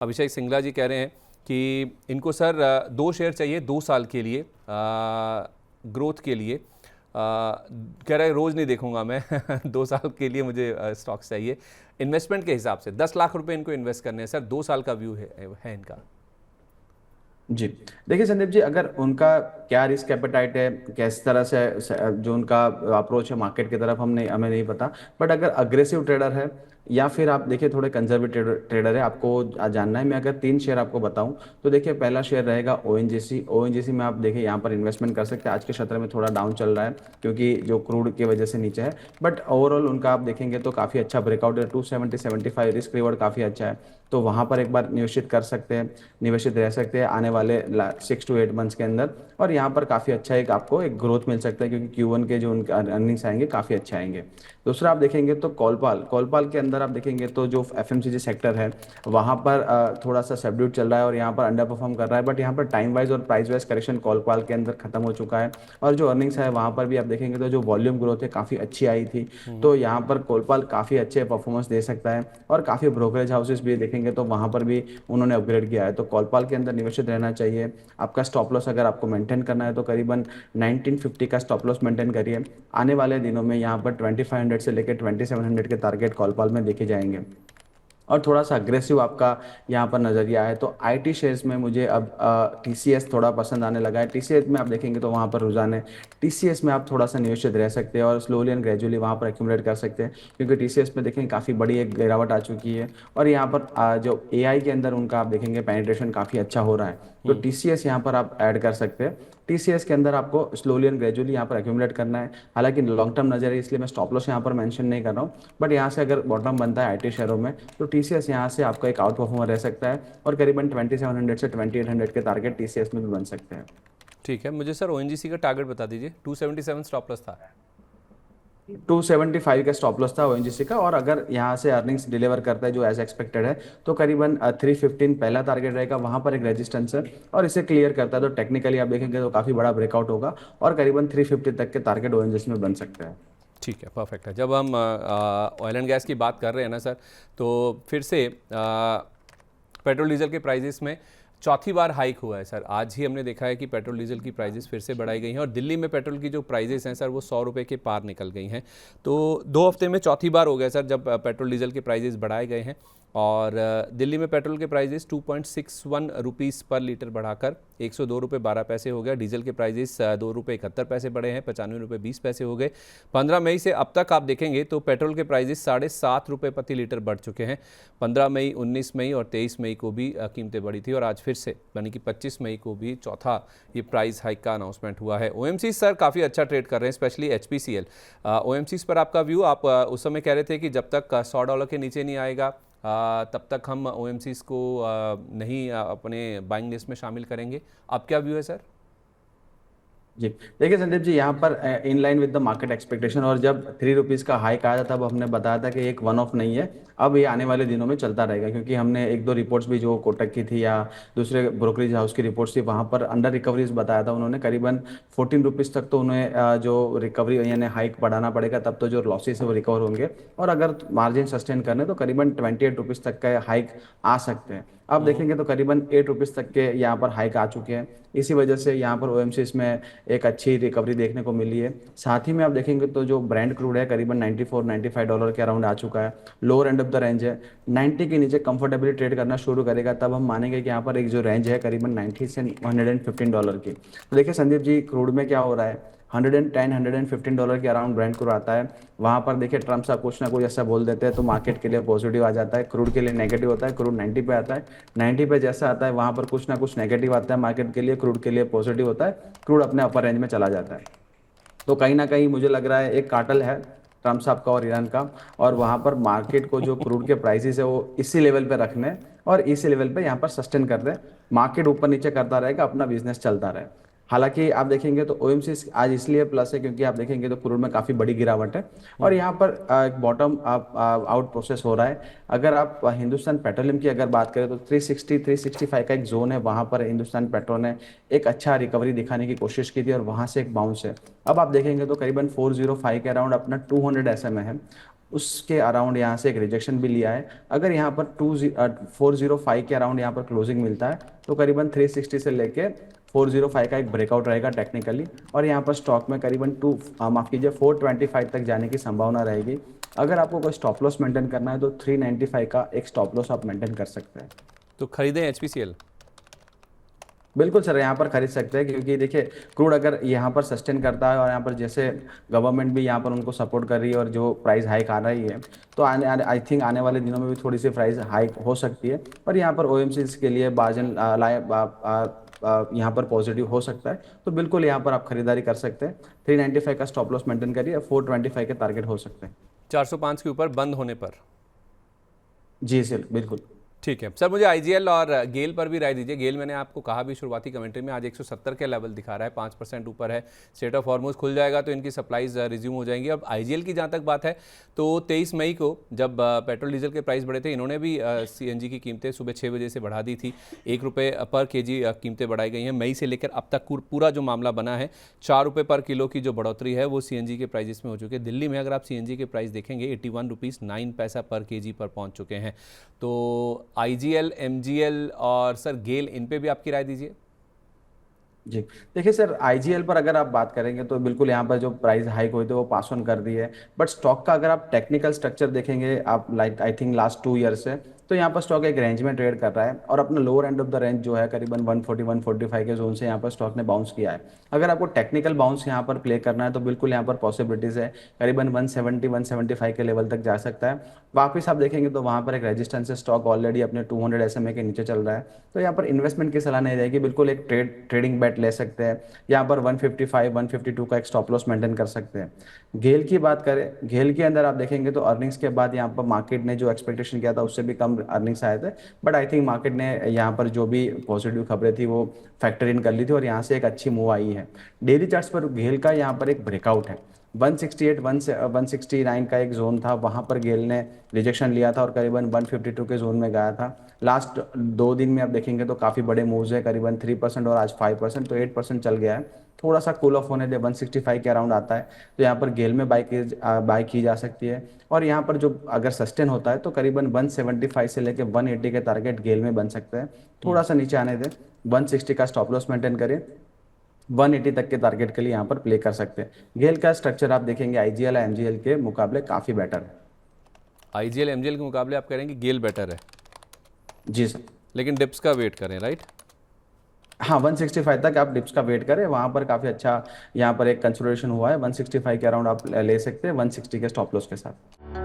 अभिषेक सिंगला जी कह रहे हैं कि इनको सर 2 शेयर चाहिए 2 साल के लिए ग्रोथ के लिए। कह रहे रोज़ नहीं देखूंगा मैं 2 साल के लिए मुझे स्टॉक्स चाहिए इन्वेस्टमेंट के हिसाब से। 10 लाख रुपए इनको इन्वेस्ट करने हैं सर, 2 साल का व्यू है इनका। जी, देखिए संदीप जी, अगर उनका क्या रिस्क एपेटाइट है, किस तरह से जो उनका अप्रोच है मार्केट की तरफ, हमें नहीं पता। बट अगर अग्रेसिव ट्रेडर है या फिर आप देखिए थोड़े कंजर्वेटिव ट्रेडर है, आपको जानना है। मैं अगर 3 शेयर आपको बताऊं तो देखिए पहला शेयर रहेगा ओएनजीसी। ओएनजीसी में आप देखिए यहाँ पर इन्वेस्टमेंट कर सकते हैं। आज के क्षेत्र में थोड़ा डाउन चल रहा है क्योंकि जो क्रूड की वजह से नीचे है, बट ओवरऑल उनका आप देखेंगे तो काफ़ी अच्छा ब्रेकआउट है। 270-75 रिस्क रिवॉर्ड काफ़ी अच्छा है, तो वहाँ पर एक बार निवेशित कर सकते हैं, निवेशित रह सकते हैं आने वाले 6 to 8 मंथ्स के अंदर। और यहाँ पर काफ़ी अच्छा एक आपको एक ग्रोथ मिल सकता है क्योंकि Q1 के जो उनके अर्निंग्स आएंगे काफ़ी अच्छे आएंगे। दूसरा आप देखेंगे तो कॉलपाल कॉलपाल के अंदर आप देखेंगे तो जो एफएमसीजी सेक्टर है वहाँ पर थोड़ा सा सबड्यूट चल रहा है और यहाँ पर अंडर परफॉर्म कर रहा है। बट यहाँ पर टाइम वाइज और प्राइस वाइज करेक्शन कॉलपाल के अंदर खत्म हो चुका है। और जो अर्निंग्स है वहाँ पर भी आप देखेंगे तो जो वॉल्यूम ग्रोथ है काफ़ी अच्छी आई थी। तो यहाँ पर कॉलपाल काफ़ी अच्छे परफॉर्मेंस दे सकता है। और काफ़ी ब्रोकरेज हाउसेस भी देखेंगे तो वहाँ पर भी उन्होंने अपग्रेड किया है, तो कॉलपाल के अंदर निवेशित रहना चाहिए। आपका स्टॉप लॉस अगर आपको मेंटेन करना है तो करीबन 1950 का स्टॉप लॉस मेंटेन करिए। आने वाले दिनों में यहाँ पर 2500 से लेकर 2700 के टारगेट कॉलपाल में देखे जाएंगे। और थोड़ा सा अग्रेसिव आपका यहाँ पर नज़रिया है तो आईटी शेयर्स में मुझे अब टीसीएस थोड़ा पसंद आने लगा है। टीसीएस में आप देखेंगे तो वहाँ पर रुझान है। टीसीएस में आप थोड़ा सा निवेशित रह सकते हैं और स्लोली एंड ग्रेजुअली वहाँ पर एक्यूमुलेट कर सकते हैं क्योंकि टीसीएस में देखेंगे काफ़ी बड़ी एक गिरावट आ चुकी है। और यहाँ पर जो एआई के अंदर उनका आप देखेंगे पेनिट्रेशन काफ़ी अच्छा हो रहा है, तो टीसीएस यहाँ पर आप ऐड कर सकते हैं। टीसीएस के अंदर आपको स्लोली एंड ग्रेजुअली यहाँ पर एक्यूमुलेट करना है। हालांकि लॉन्ग टर्म नजर है इसलिए मैं स्टॉप लॉस यहाँ पर मेंशन नहीं कर रहा हूँ, बट यहाँ से अगर बॉटम बनता है आईटी शेयरों में तो टीसीएस यहाँ से आपका एक आउट परफॉर्मर रह सकता है और करीबन 2700 से 2800 के टारगेट टीसीएस में भी बन सकते हैं। ठीक है, मुझे सर ओएनजीसी का टारगेट बता दीजिए। 277 स्टॉप लॉस था। 275 का स्टॉप लॉस था ओएनजीसी का, और अगर यहाँ से अर्निंग्स डिलीवर करता है जो एज एक्सपेक्टेड है तो करीबन 315 पहला टारगेट रहेगा, वहाँ पर एक रेजिस्टेंस है। और इसे क्लियर करता है तो टेक्निकली आप देखेंगे तो काफ़ी बड़ा ब्रेकआउट होगा और करीबन 350 तक के टारगेट ओएनजीसी में बन सकते हैं। ठीक है, परफेक्ट है। जब हम ऑयल एंड गैस की बात कर रहे हैं ना सर, तो फिर से पेट्रोल डीजल के प्राइजेस में चौथी बार हाइक हुआ है सर। आज ही हमने देखा है कि पेट्रोल डीजल की प्राइजेस फिर से बढ़ाई गई हैं और दिल्ली में पेट्रोल की जो प्राइजेस हैं सर वो 100 रुपये के पार निकल गई हैं। तो 2 हफ्ते में चौथी बार हो गया सर जब पेट्रोल डीजल के प्राइजेस बढ़ाए गए हैं। और दिल्ली में पेट्रोल के प्राइजेस 2.61 रुपीज़ पर लीटर बढ़ाकर 102 रुपये 12 पैसे हो गया। डीजल के प्राइजेस 2 रुपये 71 पैसे बढ़े हैं, 95 रुपये 20 पैसे हो गए। 15 मई से अब तक आप देखेंगे तो पेट्रोल के प्राइजेस 7.5 रुपये प्रति लीटर बढ़ चुके हैं। 15 मई, 19 मई और 23 मई को भी कीमतें बढ़ी थी और आज फिर से यानी कि 25 मई को भी चौथा ये प्राइस हाइक का अनाउंसमेंट हुआ है। ओएमसी सर काफ़ी अच्छा ट्रेड कर रहे हैं, स्पेशली एचपीसीएल। ओएमसी पर आपका व्यू, आप उस समय कह रहे थे कि जब तक $100 के नीचे नहीं आएगा तब तक हम ओएमसीज को नहीं अपने बाइंग लिस्ट में शामिल करेंगे। अब क्या व्यू है सर? जी, देखिए संदीप जी, यहाँ पर in line with the market expectation, और जब 3 रुपीज़ का हाइक आया था तब हमने बताया था कि एक वन ऑफ नहीं है, अब ये आने वाले दिनों में चलता रहेगा क्योंकि हमने 1-2 रिपोर्ट्स भी जो कोटक की थी या दूसरे ब्रोकरेज हाउस की रिपोर्ट्स थी वहाँ पर अंडर रिकवरीज बताया था उन्होंने। करीबन 14 रुपीज़ तक तो उन्हें जो रिकवरी यानी हाइक बढ़ाना पड़ेगा, तब तो जो लॉसेस है वो रिकवर होंगे। और अगर मार्जिन सस्टेन करने तो करीबन 28 रुपीज़ तक का हाइक आ सकते हैं। अब देखेंगे तो करीबन 8 रुपीज़ तक के यहाँ पर हाइक आ चुके हैं। इसी वजह से यहाँ पर ओएमसी में एक अच्छी रिकवरी देखने को मिली है। साथ ही में आप देखेंगे तो जो ब्रांड क्रूड है करीबन 94-95 डॉलर के अराउंड आ चुका है। Lower end of the range है, 90 के नीचे कंफर्टेबली ट्रेड करना शुरू करेगा तब हम मानेंगे कि यहाँ पर एक जो रेंज है करीबन 90 से $115 की। तो देखिए संदीप जी, क्रूड में क्या हो रहा है, $110-115 के अराउंड ब्रांड क्रूड आता है। वहाँ पर देखिए ट्रम्प साहब कुछ ना कुछ ऐसा बोल देते हैं तो मार्केट के लिए पॉजिटिव आ जाता है, क्रूड के लिए नेगेटिव होता है। क्रूड 90 पे आता है, 90 पे जैसा आता है वहाँ पर कुछ ना कुछ नेगेटिव आता है मार्केट के लिए, क्रूड के लिए पॉजिटिव होता है, क्रूड अपने अपर रेंज में चला जाता है। तो कहीं ना कहीं मुझे लग रहा है एक कार्टल है ट्रम्प साहब का और ईरान का, और वहाँ पर मार्केट को जो क्रूड के प्राइसेस है वो इसी लेवल पे रखने और इसी लेवल पे यहाँ पर सस्टेन कर रहे हैं। मार्केट ऊपर नीचे करता रहेगा, अपना बिजनेस चलता रहे। हालांकि आप देखेंगे तो ओएमसी आज इसलिए प्लस है क्योंकि आप देखेंगे तो क्रूड में काफ़ी बड़ी गिरावट है और यहाँ पर बॉटम आउट प्रोसेस हो रहा है। अगर आप हिंदुस्तान पेट्रोलियम की अगर बात करें तो 360-365 का एक जोन है, वहाँ पर हिंदुस्तान पेट्रोल ने एक अच्छा रिकवरी दिखाने की कोशिश की थी और वहाँ से एक बाउंस है। अब आप देखेंगे तो करीबन 405 के अराउंड अपना 200 SMA है। उसके अराउंड यहाँ से एक रिजेक्शन भी लिया है। अगर यहाँ पर 405 के अराउंड यहाँ पर क्लोजिंग मिलता है तो करीबन 360 से लेके 405 का एक ब्रेकआउट रहेगा टेक्निकली, और यहाँ पर स्टॉक में करीबन माफ कीजिए 425 तक जाने की संभावना रहेगी। अगर आपको कोई स्टॉप लॉस मेंटेन करना है तो 395 का एक स्टॉप लॉस आप मेंटेन कर सकते हैं। तो खरीदें HPCL? बिल्कुल सर, यहाँ पर खरीद सकते हैं, क्योंकि देखिए क्रूड अगर यहाँ पर सस्टेन करता है और यहाँ पर जैसे गवर्नमेंट भी यहाँ पर उनको सपोर्ट कर रही है और जो प्राइस हाइक आ रही है, तो आई थिंक आने वाले दिनों में भी थोड़ी सी प्राइस हाइक हो सकती है। और यहाँ पर OMCs के लिए मार्जिन यहाँ पर पॉजिटिव हो सकता है, तो बिल्कुल यहाँ पर आप खरीदारी कर सकते हैं। 395 का स्टॉप लॉस मेंटेन करिए, 425 के टारगेट हो सकते हैं। 405 के ऊपर बंद होने पर? जी सर बिल्कुल। ठीक है सर, मुझे IGL और गेल पर भी राय दीजिए। गेल मैंने आपको कहा भी शुरुआती कमेंट्री में, आज 170 के लेवल दिखा रहा है, 5% ऊपर है। स्ट्रेट ऑफ हॉर्मुज खुल जाएगा तो इनकी सप्लाईज रिज्यूम हो जाएंगी। अब IGL की जहाँ तक बात है तो 23 मई को जब पेट्रोल डीजल के प्राइस बढ़े थे, इन्होंने भी CNG की कीमतें सुबह 6 बजे से बढ़ा दी थी। 1 रुपये पर kg कीमतें बढ़ाई गई हैं। मई से लेकर अब तक पूरा जो मामला बना है, 4 रुपये पर किलो की जो बढ़ोतरी है वो CNG के प्राइजेस में हो चुकी है। दिल्ली में अगर आप CNG के प्राइस देखेंगे 81 रुपीज़ 9 पैसा पर kg पर पहुँच चुके हैं। तो IGL, MGL और सर गेल, इन पे भी आपकी राय दीजिए। जी देखिए सर, IGL पर अगर आप बात करेंगे तो बिल्कुल यहाँ पर जो प्राइस हाइक हुई थी वो पास ऑन कर दी है। बट स्टॉक का अगर आप टेक्निकल स्ट्रक्चर देखेंगे, आप like I think last 2 year से, तो यहाँ पर स्टॉक एक रेंज में ट्रेड कर रहा है और अपना lower end of the range जो है करीबन 140 145 के जोन से यहाँ पर स्टॉक ने बाउंस किया है। अगर आपको टेक्निकल बाउंस यहाँ पर प्ले करना है तो बिल्कुल यहाँ पर पॉसिबिलिटीज है, करीबन 170 175 के लेवल तक जा सकता है। वापस आप देखेंगे तो वहाँ पर एक रेजिस्टेंस है, स्टॉक ऑलरेडी अपने 200 SMA के नीचे चल रहा है। तो यहाँ पर इन्वेस्टमेंट की सलाह नहीं रहेगी, बिल्कुल एक ट्रेडिंग बेट ले सकते हैं। यहाँ पर 155 152 का एक स्टॉप लॉस मेंटेन कर सकते हैं। घेल की बात करें, घेल के अंदर आप देखेंगे तो अर्निंग्स के बाद यहाँ पर मार्केट ने जो एक्सपेक्टेशन किया था उससे भी कम अर्निंग्स आए थे। बट आई थिंक मार्केट ने यहाँ पर जो भी पॉजिटिव खबरें थी वो फैक्टर इन कर ली थी और यहाँ से एक अच्छी मूव आई है। डेली चार्ट्स पर घेल का यहाँ पर एक ब्रेकआउट है। 168 169 का एक जोन था, वहां पर गेल ने रिजेक्शन लिया था और करीबन 152 के जोन में गया था। लास्ट 2 दिन में आप देखेंगे तो काफ़ी बड़े मूव्स है, करीबन 3% और आज 5%, तो 8% चल गया है। थोड़ा सा कूल ऑफ होने दे, 165 के अराउंड आता है तो यहाँ पर गेल में बाई की जा सकती है। और यहाँ पर जो अगर सस्टेन होता है तो करीबन 175 से लेकर 180 के टारगेट गेल में बन सकते हैं। थोड़ा सा नीचे आने दें, 160 का स्टॉप लॉस मेंटेन करें, 180 तक के टारगेट के लिए यहाँ पर प्ले कर सकते हैं। गेल का स्ट्रक्चर आप देखेंगे IGL और MGL के मुकाबले काफ़ी बेटर है। IGL, MGL के मुकाबले आप करेंगे गेल बेटर है? जी सर। लेकिन डिप्स का वेट करें, राइट? हाँ, 165 तक आप डिप्स का वेट करें, वहाँ पर काफ़ी अच्छा यहाँ पर एक कंसोलिडेशन हुआ है। 165 के अराउंड आप ले सकते हैं 160 के स्टॉप लॉस के साथ।